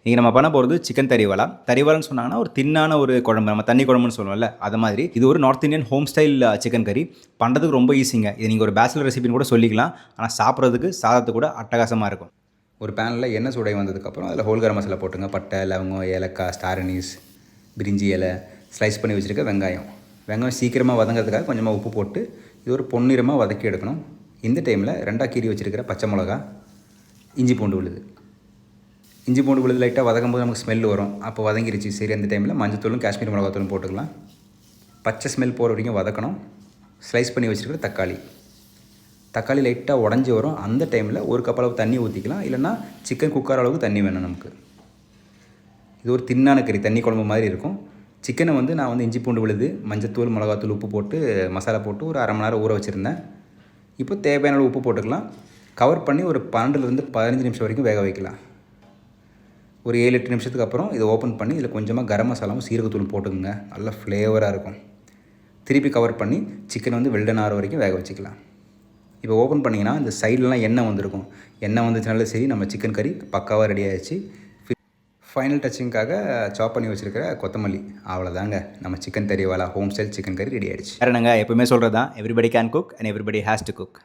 இன்றைக்கி நம்ம பண்ண போகிறது சிக்கன் தறிவாலா. தறிவாலான்னு சொன்னாங்கன்னா ஒரு தின்னான ஒரு குழம்பு, நம்ம தண்ணி குழம்புன்னு சொல்லுவோம்ல, அது மாதிரி இது ஒரு north Indian home style chicken கறி. பண்ணுறதுக்கு ரொம்ப ஈஸிங்க. இது நீங்கள் ஒரு பேச்சுலர் ரெசிபின்னு கூட சொல்லிக்கலாம். ஆனால் சாப்பிட்றதுக்கு சாதத்து கூட அட்டகாசமாக இருக்கும். ஒரு பேனில் எண்ணெய் சூடை வந்ததுக்கப்புறம் அதில் ஹோல் கரம் மசாலா போட்டுங்க. பட்டை, லவங்கம், ஏலக்காய், ஸ்டார் அனீஸ், பிரிஞ்சி இலை, ஸ்லைஸ் பண்ணி வச்சுருக்க வெங்காயம் சீக்கிரமாக வதங்கிறதுக்காக கொஞ்சமாக உப்பு போட்டு இது ஒரு பொன்னிறமாக வதக்கி எடுக்கணும். இந்த டைமில் 2 கீரி வச்சுருக்கிற பச்சை மிளகா, இஞ்சி பூண்டு விழுது லைட்டாக வதக்கும் போது நமக்கு ஸ்மெல் வரும். அப்போ வதங்கிருச்சு. சரி, அந்த டைமில் மஞ்சத்தூளும் காஷ்மீர் மிளகாத்தூளும் போட்டுக்கலாம். பச்சை ஸ்மெல் போகிற வரைக்கும் வதக்கணும். ஸ்லைஸ் பண்ணி வச்சுருக்கிற தக்காளி லைட்டாக உடஞ்சி வரும். அந்த டைமில் ஒரு கப் அளவு தண்ணி ஊற்றிக்கலாம். இல்லைனா சிக்கன் குக்கர் அளவுக்கு தண்ணி வேணும் நமக்கு. இது ஒரு தின்னான கறி, தண்ணி குழம்பு மாதிரி இருக்கும். சிக்கனை நான் இஞ்சி பூண்டு விழுது, மஞ்சத்தூள், மிளகாத்தூள், உப்பு போட்டு மசாலா போட்டு ஒரு அரை மணி நேரம் ஊற வச்சுருந்தேன். இப்போ தேவையான உப்பு போட்டுக்கலாம். கவர் பண்ணி ஒரு 12லேருந்து 15 நிமிஷம் வரைக்கும் வேக வைக்கலாம். ஒரு 7-8 நிமிஷத்துக்கு அப்புறம் இதை ஓப்பன் பண்ணி இதில் கொஞ்சமாக கரம் மசாலாவும் சீரகத்தூள் போட்டுக்குங்க. நல்லா ஃப்ளேவராக இருக்கும். திருப்பி கவர் பண்ணி சிக்கன் வெல்டன் ஆகிற வரைக்கும் வேக வச்சுக்கலாம். இப்போ ஓப்பன் பண்ணிங்கன்னா இந்த சைட்லலாம் எண்ணெய் வந்திருக்கும். எண்ணெய் வந்துச்சுனாலும் சரி, நம்ம சிக்கன் கறி பக்காவாக ரெடி ஆகிடுச்சு. ஃபைனல் டச்சிங்காக சாப் பண்ணி வச்சுருக்கிற கொத்தமல்லி, அவ்வளோதாங்க. நம்ம சிக்கன் தறிவாலா ஹோம் ஸ்டைல் சிக்கன் கறி ரெடி ஆகிடுச்சு. வேறு என்னங்க, எப்பவுமே சொல்கிறது தான், everybody can cook and everybody has to cook.